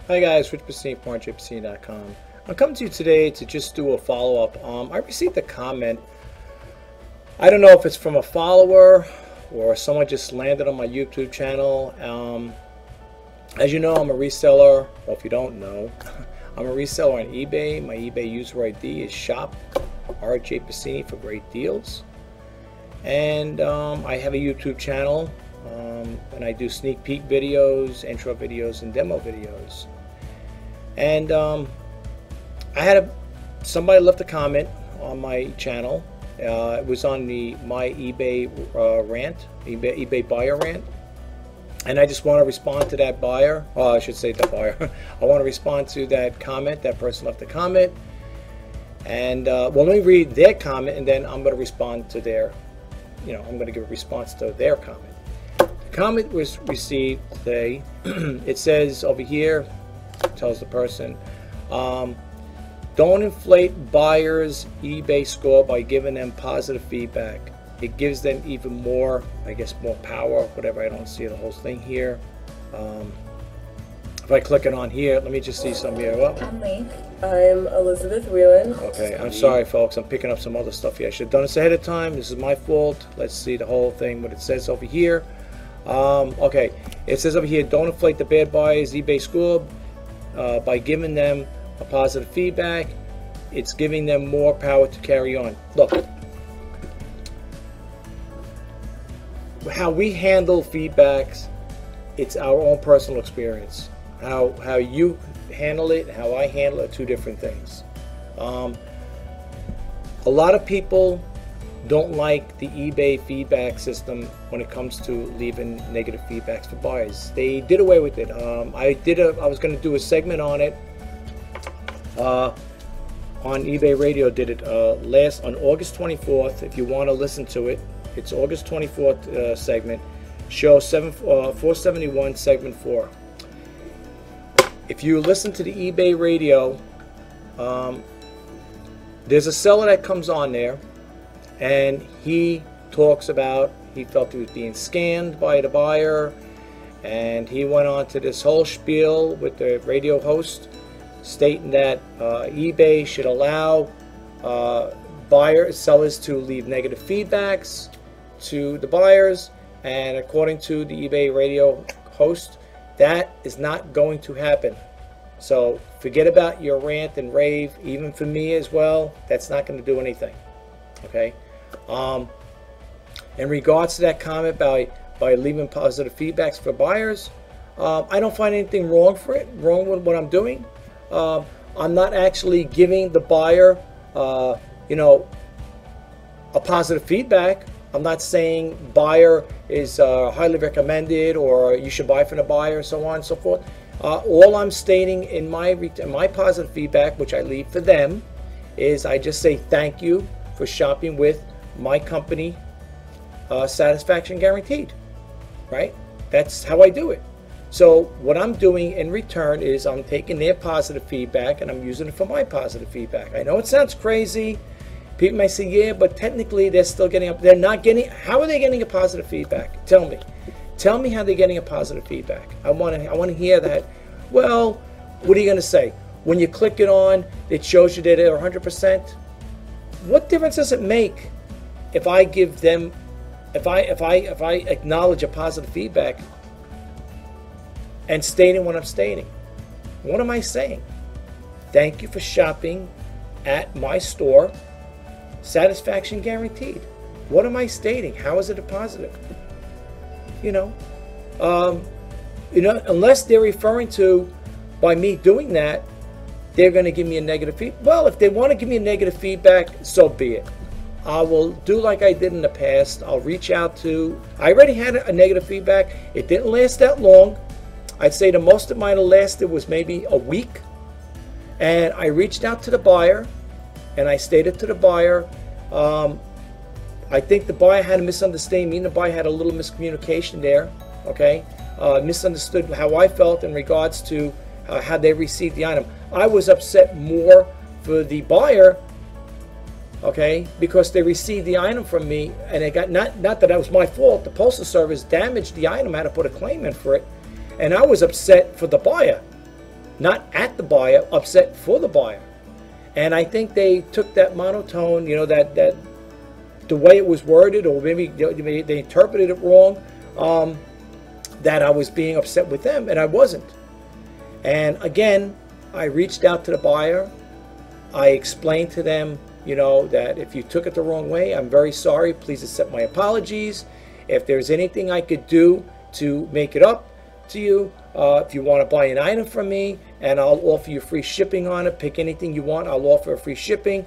Hi guys, Rich Bassini, PornJPassini.com. I'm coming to you today to just do a follow-up. I received a comment. I don't know if it's from a follower or someone just landed on my YouTube channel. As you know, I'm a reseller. Well, if you don't know, I'm a reseller on eBay. My eBay user ID is shop RJ Bassini for great deals. And I have a YouTube channel. And I do sneak peek videos, intro videos, and demo videos. And I had somebody left a comment on my channel. It was on my eBay rant, eBay buyer rant. And I just want to respond to that buyer. I should say the buyer. I want to respond to that comment. That person left a comment. And well, let me read their comment, and then I'm going to respond to their, I'm going to give a response to their comment. The comment was received today. It says over here, tells the person, don't inflate buyers' eBay score by giving them positive feedback. It gives them even more, I guess, more power, whatever. I don't see the whole thing here. If I click it on here, let me just see some here. Well, I'm Elizabeth Whelan. okay, I'm sorry, folks. I'm picking up some other stuff here. I should have done this ahead of time. This is my fault. Let's see the whole thing, what it says over here. Okay, it says over here, don't inflate the bad buyers' eBay score by giving them a positive feedback. It's giving them more power to carry on. Look, how we handle feedbacks, it's our own personal experience. How you handle it, how I handle it, are two different things. A lot of people don't like the eBay feedback system when it comes to leaving negative feedbacks for buyers. They did away with it. I was going to do a segment on it on eBay Radio. Did it on August 24th. If you want to listen to it, it's August 24th segment, show 471, segment 4. If you listen to the eBay Radio, there's a seller that comes on there, and he talks about he felt he was being scammed by the buyer, and he went on to this whole spiel with the radio host stating that eBay should allow sellers to leave negative feedbacks to the buyers, and according to the eBay radio host, that is not going to happen. So forget about your rant and rave. Even for me as well, that's not going to do anything. Okay. In regards to that comment by leaving positive feedbacks for buyers, I don't find anything wrong with what I'm doing. I'm not actually giving the buyer, a positive feedback. I'm not saying buyer is highly recommended or you should buy from the buyer, so on and so forth. All I'm stating in my positive feedback, which I leave for them, is I just say thank you for shopping with my company, Satisfaction Guaranteed, right? That's how I do it. So what I'm doing in return is I'm taking their positive feedback and I'm using it for my positive feedback. I know it sounds crazy. People may say, yeah, but technically they're still getting they're not getting, how are they getting a positive feedback? Tell me. Tell me how they're getting a positive feedback. I want to hear that. Well, what are you going to say? When you click it on, it shows you that they're 100%. What difference does it make if I give them, if I acknowledge a positive feedback and stating what I'm stating? What am I saying? Thank you for shopping at my store, Satisfaction Guaranteed. What am I stating? How is it a positive? Unless they're referring to, by me doing that, they're going to give me a negative feedback. Well, if they want to give me a negative feedback, so be it. I will do like I did in the past. I'll reach out to, I already had a negative feedback. It didn't last that long. I'd say the most it might have lasted was maybe a week. And I reached out to the buyer, and I stated to the buyer, I think the buyer had a misunderstanding. Me and the buyer had a little miscommunication there, okay? Misunderstood how I felt in regards to how they received the item. I was upset more for the buyer, okay, because they received the item from me, and it got not that that was my fault. The Postal Service damaged the item. I had to put a claim in for it, and I was upset for the buyer, not at the buyer, upset for the buyer. And I think they took that monotone, you know, that the way it was worded, or maybe they interpreted it wrong, that I was being upset with them, and I wasn't. And again, I reached out to the buyer. I explained to them, you know, that if you took it the wrong way, I'm very sorry. Please accept my apologies. If there's anything I could do to make it up to you, if you want to buy an item from me, and I'll offer you free shipping on it, pick anything you want, I'll offer free shipping.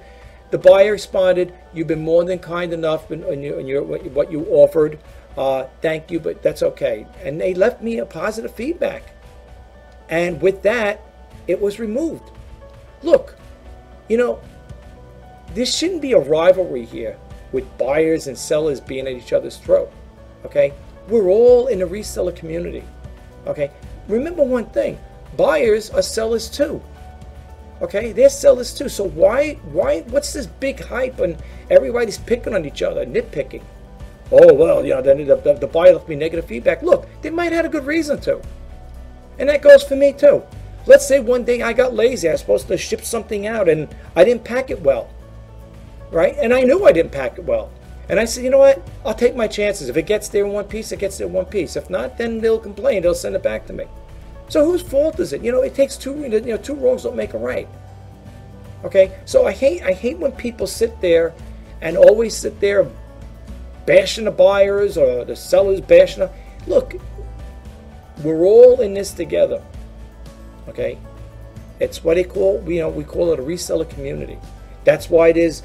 The buyer responded, you've been more than kind enough in what you offered. Thank you, but that's okay. And they left me a positive feedback. And with that, it was removed. Look, you know, there shouldn't be a rivalry here with buyers and sellers being at each other's throat. Okay? We're all in the reseller community. Okay? Remember one thing, buyers are sellers too. Okay? They're sellers too. So why, what's this big hype and everybody's picking on each other, nitpicking? Oh, well, you know, the buyer left me negative feedback. Look, they might have had a good reason to. And that goes for me too. Let's say one day I got lazy. I was supposed to ship something out and I didn't pack it well. Right? And I knew I didn't pack it well. And I said, you know what? I'll take my chances. If it gets there in one piece, it gets there in one piece. If not, then they'll complain. They'll send it back to me. So whose fault is it? You know, it takes two wrongs don't make a right. Okay? So I hate when people sit there and always sit there bashing the buyers or the sellers bashing them. Look, we're all in this together. Okay? It's what they call, we call it a reseller community. That's why there's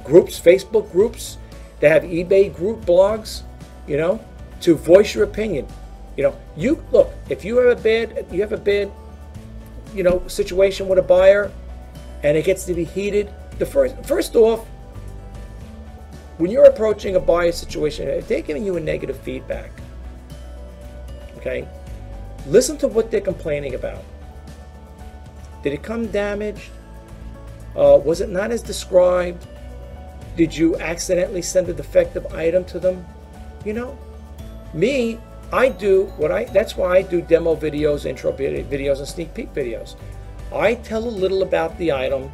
groups, Facebook groups, that have eBay group blogs, you know, to voice your opinion. You know, you look, if you have a bad, you know, situation with a buyer and it gets to be heated, first off, when you're approaching a buyer situation, if they're giving you a negative feedback, okay, listen to what they're complaining about. Did it come damaged? Was it not as described? Did you accidentally send a defective item to them? You know, me, that's why I do demo videos, intro videos, and sneak peek videos. I tell a little about the item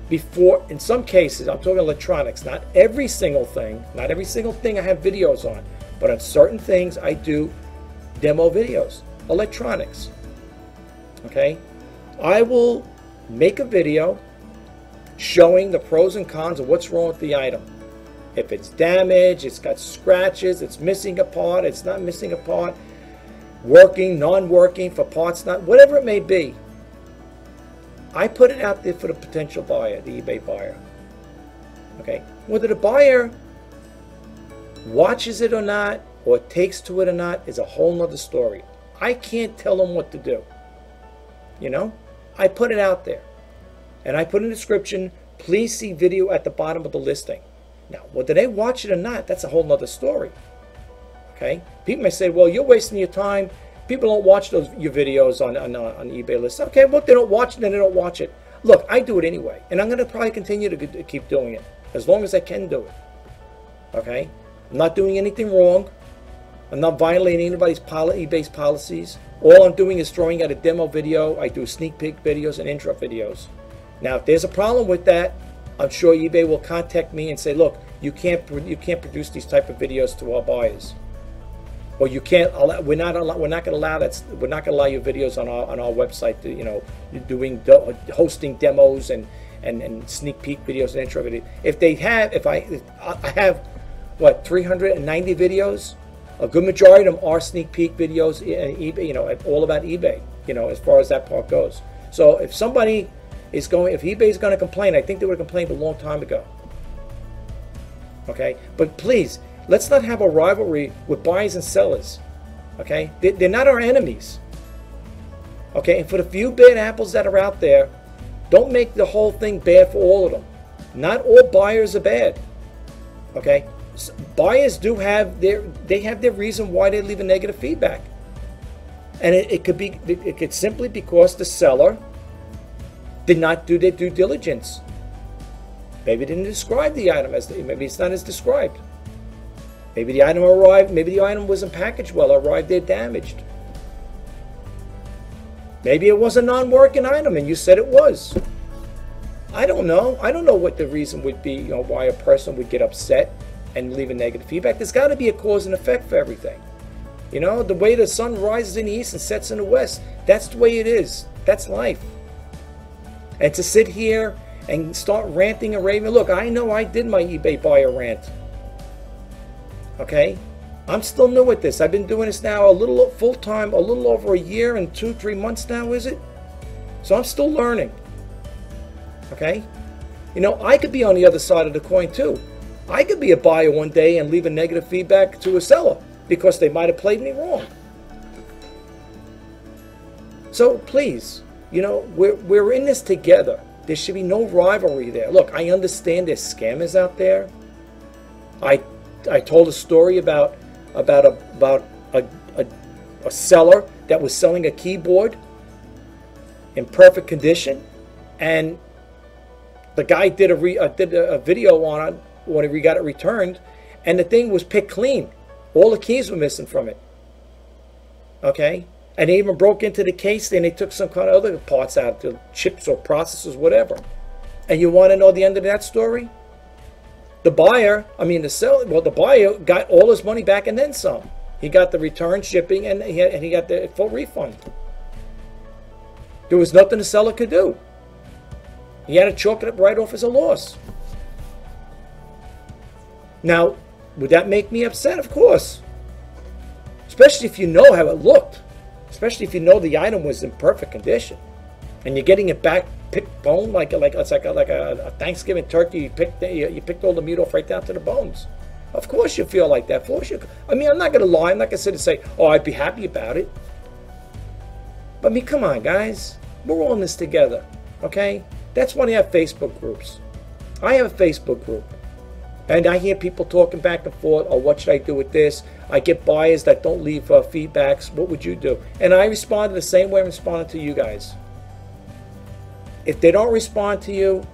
before, in some cases, I'm talking electronics, not every single thing I have videos on, but on certain things I do demo videos. Electronics, okay? I will make a video showing the pros and cons of what's wrong with the item. If it's damaged, it's got scratches, it's missing a part, it's not missing a part, working, non-working, for parts not, whatever it may be. I put it out there for the potential buyer, the eBay buyer. Okay? Whether the buyer watches it or not, or takes to it or not, is a whole nother story. I can't tell them what to do. You know? I put it out there. And I put in the description, please see video at the bottom of the listing. Now, whether they watch it or not, that's a whole nother story. Okay? People may say, well, you're wasting your time. People don't watch your videos on eBay lists. Okay, well, if they don't watch it, then they don't watch it. Look, I do it anyway. And I'm going to probably continue to keep doing it. As long as I can do it. Okay? I'm not doing anything wrong. I'm not violating anybody's eBay's policies. All I'm doing is throwing out a demo video. I do sneak peek videos and intro videos. Now, if there's a problem with that, I'm sure eBay will contact me and say, look, you can't produce these type of videos to our buyers, or you can't. We're not going to allow that. We're not going to allow your videos on our website to, you know, hosting demos and sneak peek videos and intro videos. If I have what 390 videos, a good majority of them are sneak peek videos in eBay. You know, all about eBay. You know, as far as that part goes. So if somebody if eBay is going to complain, I think they would have complained a long time ago. Okay? But please, let's not have a rivalry with buyers and sellers. Okay? They're not our enemies. Okay? And for the few bad apples that are out there, don't make the whole thing bad for all of them. Not all buyers are bad. Okay? Buyers have their reason why they leave a negative feedback. And it could simply because the seller did not do their due diligence. Maybe didn't describe the item maybe it's not as described. Maybe the item arrived, maybe the item wasn't packaged well, arrived there damaged. Maybe it was a non-working item and you said it was. I don't know. I don't know what the reason would be, why a person would get upset and leave a negative feedback. There's got to be a cause and effect for everything. The way the sun rises in the east and sets in the west, that's the way it is. That's life. And to sit here and start ranting and raving, look, I know I did my eBay buyer rant. Okay? I'm still new at this. I've been doing this now a little full-time, a little over a year and 2-3 months now, is it? So I'm still learning. Okay? I could be on the other side of the coin too. I could be a buyer one day and leave a negative feedback to a seller because they might have played me wrong. So please, we're in this together. There should be no rivalry there. Look, I understand there's scammers out there. I told a story about a seller that was selling a keyboard in perfect condition, and the guy did a video on it when he got it returned, and the thing was picked clean. All the keys were missing from it. Okay, and they even broke into the case and they took some kind of other parts out, the chips or processors, whatever. And you want to know the end of that story? The buyer got all his money back and then some. He got the return shipping and he got the full refund. There was nothing the seller could do. He had to chalk it right off as a loss. Now, would that make me upset? Of course. Especially if you know how it looked. Especially if you know the item was in perfect condition. And you're getting it back picked bone like it's like a Thanksgiving turkey. You picked all the meat off right down to the bones. Of course you feel like that. Of course you. I mean, I'm not going to lie. I'm not going to sit and say, oh, I'd be happy about it. But I mean, come on, guys. We're all in this together. Okay? That's why I have Facebook groups. I have a Facebook group. And I hear people talking back and forth, oh, what should I do with this? I get buyers that don't leave feedbacks. What would you do? And I responded the same way I'm responding to you guys. If they don't respond to you,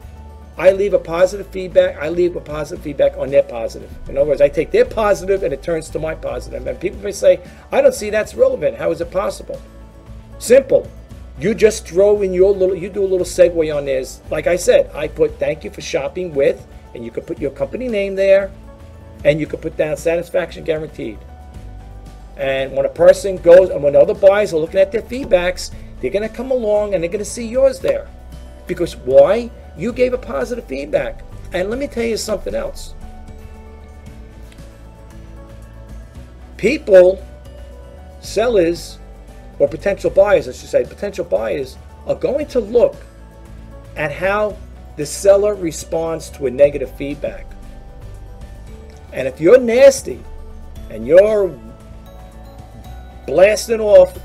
I leave a positive feedback. I leave a positive feedback on their positive. In other words, I take their positive and it turns to my positive. And people may say, I don't see that's relevant. How is it possible? Simple. You just throw in you do a little segue on this. Like I said, I put thank you for shopping with, and you could put your company name there, and you could put down satisfaction guaranteed. And when a person goes, and when other buyers are looking at their feedbacks, they're going to come along and they're going to see yours there. Because why? You gave a positive feedback. And let me tell you something else. People, sellers, or potential buyers, I should say, potential buyers are going to look at how the seller responds to a negative feedback. And if you're nasty and you're blasting off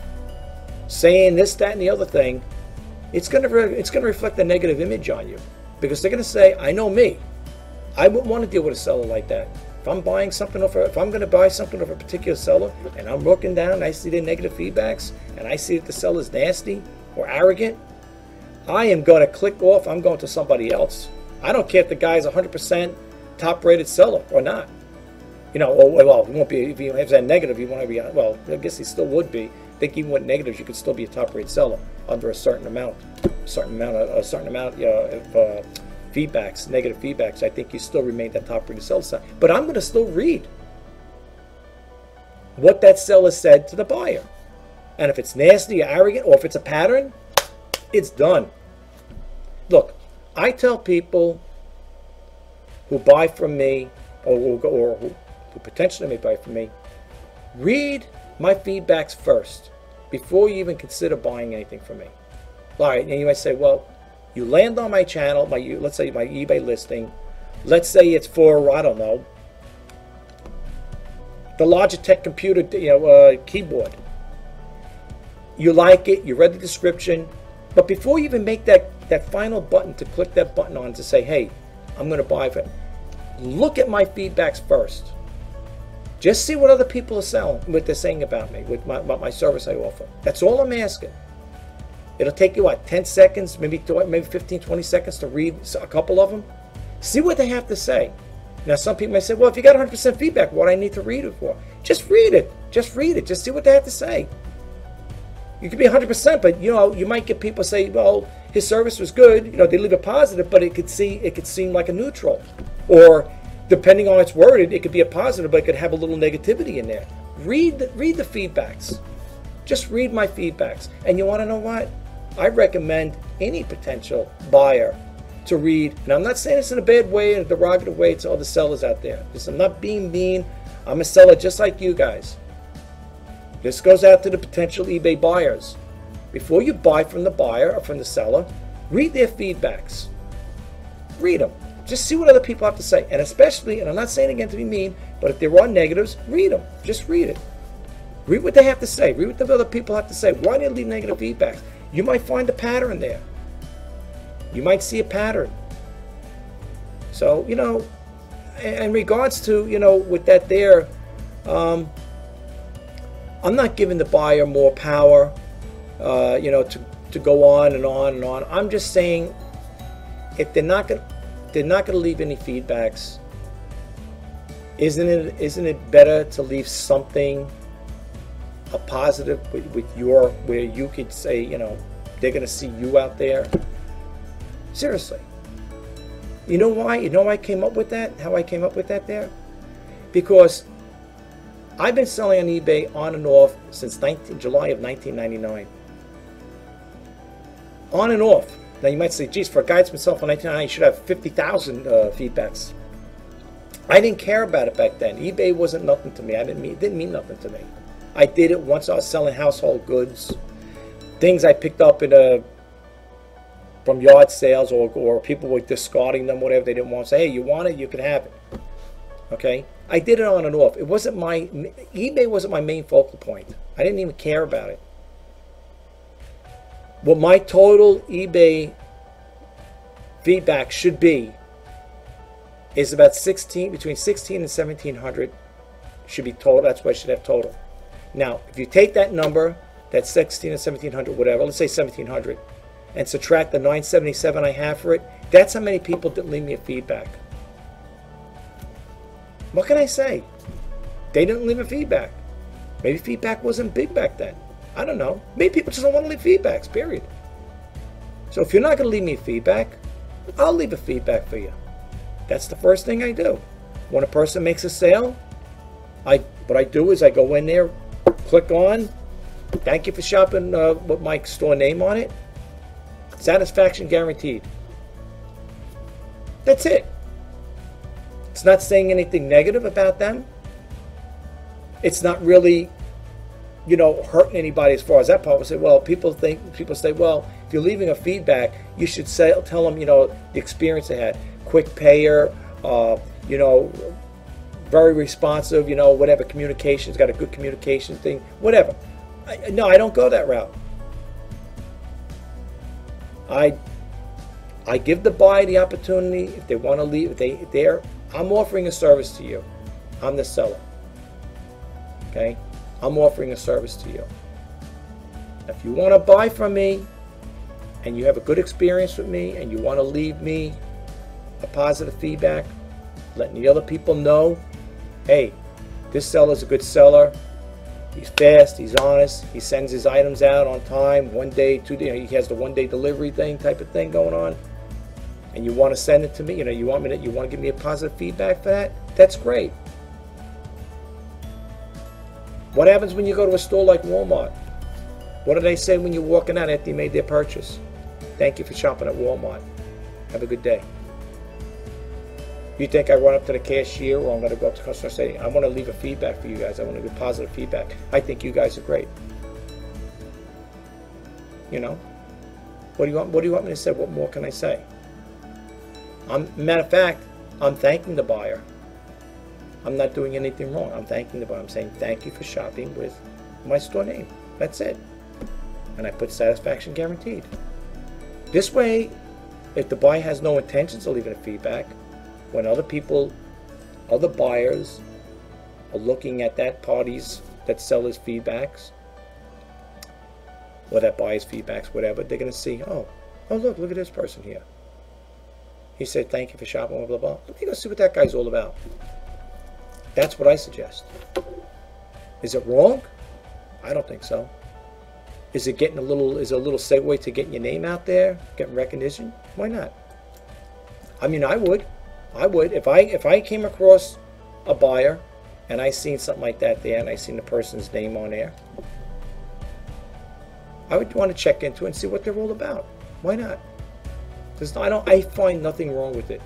saying this, that, and the other thing, it's going to reflect a negative image on you, because they're going to say, I know me. I wouldn't want to deal with a seller like that. If I'm buying something if I'm going to buy something of a particular seller and I'm looking down and I see their negative feedbacks and I see that the seller's nasty or arrogant, I am going to click off. I'm going to somebody else. I don't care if the guy's 100% top-rated seller or not. Well, he won't be, if he has that negative, he won't be, well, I guess he still would be. I think even with negatives, you could still be a top-rated seller under a certain amount of feedbacks, negative feedbacks. I think you still remain that top-rated seller. But I'm going to still read what that seller said to the buyer. And if it's nasty or arrogant, or if it's a pattern, it's done. Look, I tell people who buy from me, or who potentially may buy from me, read my feedbacks first before you even consider buying anything from me. All right, and you might say, well, you land on my channel, let's say my eBay listing. Let's say it's for, I don't know, the Logitech computer, keyboard. You like it, you read the description, but before you even make that final button to click that button on to say, hey, I'm going to buy it, look at my feedbacks first. Just see what other people are selling, what they're saying about me, about my service I offer. That's all I'm asking. It'll take you, 10 seconds, maybe 15, 20 seconds to read a couple of them. See what they have to say. Now, some people may say, well, if you got 100% feedback, what do I need to read it for? Just read it. Just read it. Just see what they have to say. You could be 100%, but you might get people say, well, his service was good. They leave it positive, but it could seem like a neutral, or depending on it's worded, it could be a positive, but it could have a little negativity in there. Read the feedbacks. Just read my feedbacks. And you want to know what? I recommend any potential buyer to read, and I'm not saying this in a bad way, in a derogative way to all the sellers out there. Because I'm not being mean. I'm a seller just like you guys. This goes out to the potential eBay buyers. Before you buy from the buyer or from the seller, read their feedbacks. Read them. Just see what other people have to say. And especially, and I'm not saying again to be mean, but if there are negatives, read them. Just read it. Read what they have to say. Read what the other people have to say. Why do they leave negative feedbacks? You might find a pattern there. You might see a pattern. So, in regards to, with that there, I'm not giving the buyer more power, to go on and on and on. I'm just saying, if they're not going to leave any feedbacks, isn't it better to leave something, a positive with where you could say, they're going to see you out there? Seriously. You know why? You know why I came up with that? How I came up with that there? Because I've been selling on eBay on and off since July of 1999. On and off. Now you might say, geez, for a guy that's been selling for 1999, you should have 50,000 feedbacks. I didn't care about it back then. eBay wasn't nothing to me. It didn't mean nothing to me. I did it once I was selling household goods, things I picked up from yard sales, or people were discarding them, whatever they didn't want. Say, hey, you want it, you can have it. Okay, I did it on and off. It wasn't eBay wasn't my main focal point. I didn't even care about it. What my total eBay feedback should be is about between 16 and 1700 should be total. That's what I should have total. Now, if you take that number, that's 16 and 1700, whatever, let's say 1700, and subtract the 977 I have for it, that's how many people didn't leave me a feedback. What can I say? They didn't leave a feedback. Maybe feedback wasn't big back then. I don't know. Maybe people just don't want to leave feedbacks, period. So if you're not going to leave me feedback, I'll leave a feedback for you. That's the first thing I do. When a person makes a sale, what I do is I go in there, click on, thank you for shopping with my store name on it. Satisfaction guaranteed. That's it. It's not saying anything negative about them. It's not really, hurting anybody as far as that part. We say, well, people say, well, if you're leaving a feedback, you should tell them, the experience they had. Quick payer, very responsive, whatever, communication's got a good communication thing, whatever. No, I don't go that route. I give the buyer the opportunity, if they want to leave, I'm offering a service to you. I'm the seller. Okay? I'm offering a service to you. If you want to buy from me and you have a good experience with me and you want to leave me a positive feedback, letting the other people know, hey, this seller's a good seller. He's fast, he's honest, he sends his items out on time, 1 day, 2 days, he has the 1 day delivery type of thing going on, and you want to send it to me, you want to give me a positive feedback for that, that's great. What happens when you go to a store like Walmart? What do they say when you're walking out after you made their purchase? Thank you for shopping at Walmart. Have a good day. You think I run up to the cashier, or I'm going to go up to the customer and say, I want to leave a feedback for you guys. I want to give positive feedback. I think you guys are great. What do you want me to say? What more can I say? Matter of fact, I'm thanking the buyer. I'm not doing anything wrong. I'm thanking the buyer. I'm saying thank you for shopping with my store name. That's it. And I put satisfaction guaranteed. This way, if the buyer has no intentions of leaving a feedback, when other buyers are looking at that seller's feedbacks, or that buyer's feedbacks, whatever, they're going to see, oh, look at this person here. He said, thank you for shopping, blah, blah, blah. Let me go see what that guy's all about. That's what I suggest. Is it wrong? I don't think so. Is it getting a little segue to getting your name out there, getting recognition? Why not? I mean, I would if I came across a buyer and I seen something like that there and I seen the person's name on there, I would want to check into it and see what they're all about. Why not? Because I find nothing wrong with it.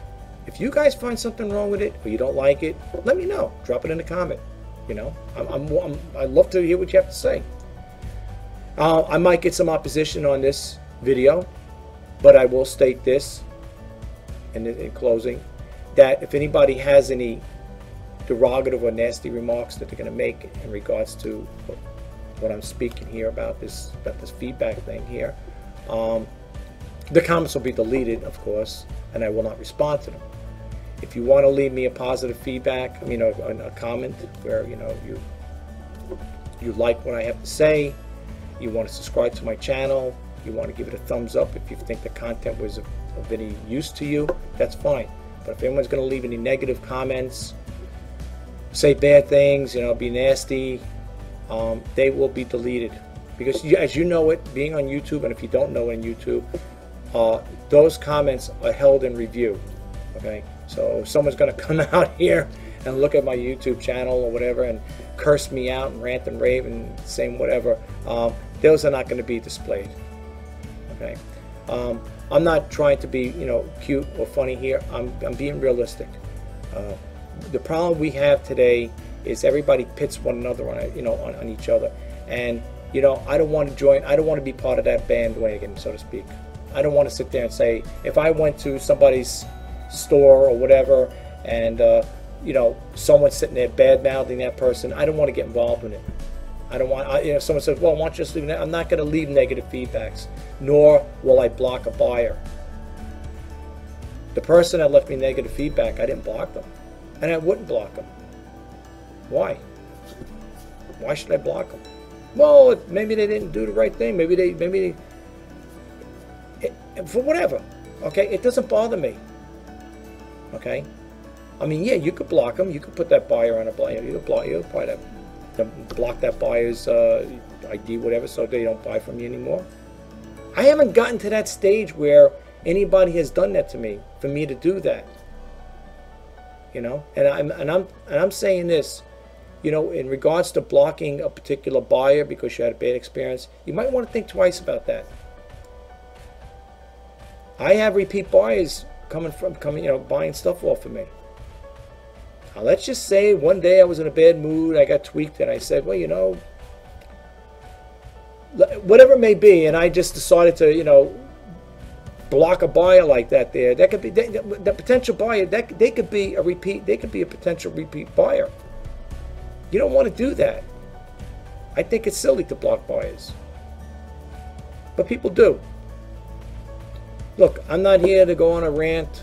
If you guys find something wrong with it or you don't like it, let me know. Drop it in the comment. You know, I'd love to hear what you have to say. I might get some opposition on this video, but I will state this in closing, that if anybody has any derogative or nasty remarks that they're going to make in regards to what I'm speaking here about this feedback thing here, the comments will be deleted, of course, and I will not respond to them. If you want to leave me a positive feedback, a comment where you like what I have to say, you want to subscribe to my channel, you want to give it a thumbs up if you think the content was of any use to you, that's fine. But if anyone's going to leave any negative comments, say bad things, be nasty, they will be deleted. Because as you know it, being on YouTube, and if you don't know it on YouTube, those comments are held in review. Okay, so if someone's going to come out here and look at my YouTube channel or whatever and curse me out and rant and rave and say whatever, those are not going to be displayed. Okay, I'm not trying to be cute or funny here. I'm being realistic. The problem we have today is everybody pits one another on each other, and I don't want to join. I don't want to be part of that bandwagon, so to speak. I don't want to sit there and say, if I went to somebody's store or whatever and someone's sitting there bad mouthing that person, I don't want to get involved in it. I don't want, someone says, well, why don't you just leave it? I'm not going to leave negative feedbacks, nor will I block a buyer. The person that left me negative feedback, I didn't block them, and I wouldn't block them. Why? Why should I block them? Well, maybe they didn't do the right thing. Maybe they for whatever. Okay, it doesn't bother me. Okay, I mean, yeah, you could block them. You could put that buyer on a block. You could block that buyer's ID, whatever, so they don't buy from you anymore. I haven't gotten to that stage where anybody has done that to me for me to do that. And I'm saying this, in regards to blocking a particular buyer because you had a bad experience, you might want to think twice about that. I have repeat buyers coming, buying stuff off of me. Now, let's just say one day I was in a bad mood, I got tweaked, and I said, well, whatever it may be, and I just decided to, block a buyer like that there. That could be the potential buyer. They could be a repeat. They could be a potential repeat buyer. You don't want to do that. I think it's silly to block buyers, but people do. Look, I'm not here to go on a rant.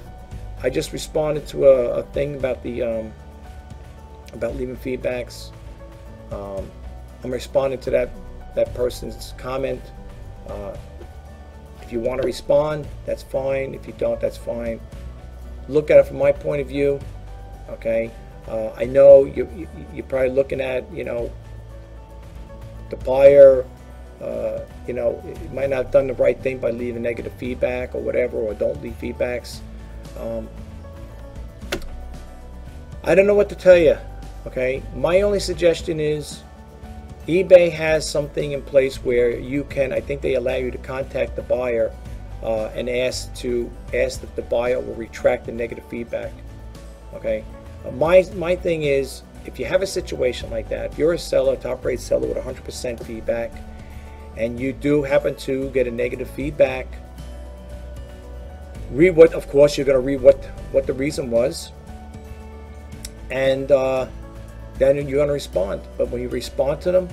I just responded to a thing about the about leaving feedbacks. I'm responding to that person's comment. If you want to respond, that's fine. If you don't, that's fine. Look at it from my point of view. Okay, I know you're probably looking at the buyer. It might not have done the right thing by leaving negative feedback or whatever, or don't leave feedbacks. I don't know what to tell you. Okay, my only suggestion is eBay has something in place where you can, I think they allow you to contact the buyer and ask that the buyer will retract the negative feedback. Okay, my thing is, if you have a situation like that, if you're a seller, top-rate seller with 100% feedback, and you do happen to get a negative feedback, read what, of course, you're going to read what the reason was, and then you're going to respond. But when you respond to them,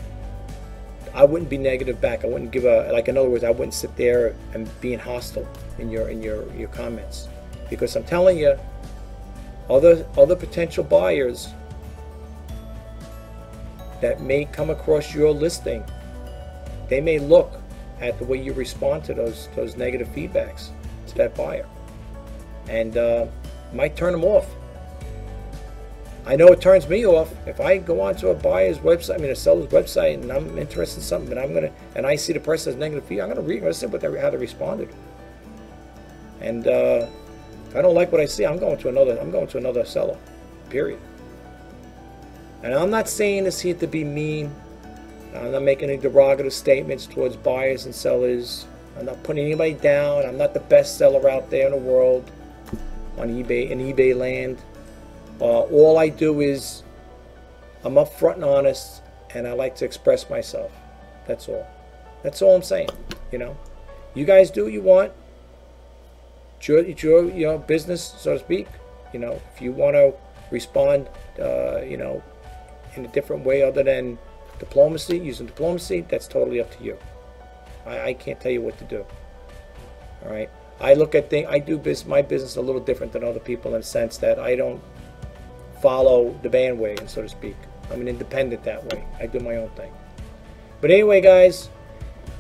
I wouldn't be negative back. I wouldn't give in other words, I wouldn't sit there and being hostile in your comments, because I'm telling you, other potential buyers that may come across your listing, they may look at the way you respond to those negative feedbacks to that buyer, and might turn them off. I know it turns me off if I go onto a buyer's website, a seller's website, and I'm interested in something, and I see the person has negative feedback. I'm gonna see how they responded. And if I don't like what I see, I'm going to another seller. Period. And I'm not saying this here to be mean. I'm not making any derogative statements towards buyers and sellers. I'm not putting anybody down. I'm not the best seller out there in the world on eBay, in eBay land. All I do is I'm upfront and honest, and I like to express myself. That's all. That's all I'm saying. You guys do what you want. It's your business, so to speak. If you want to respond, in a different way other than diplomacy, using diplomacy, that's totally up to you. I can't tell you what to do. All right. I look at things. I do my business a little different than other people in the sense that I don't follow the bandwagon, so to speak. I'm an independent that way. I do my own thing. But anyway, guys,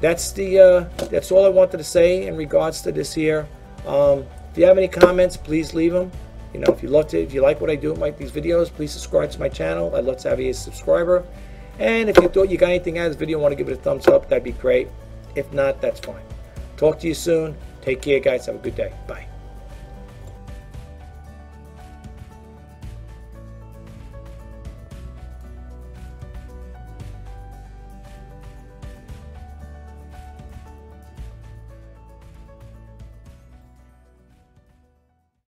that's all I wanted to say in regards to this here. If you have any comments, please leave them. If you like what I do with these videos, please subscribe to my channel. I'd love to have you as a subscriber. And if you thought you got anything out of this video and want to give it a thumbs up, that'd be great. If not, that's fine. Talk to you soon. Take care, guys. Have a good day. Bye.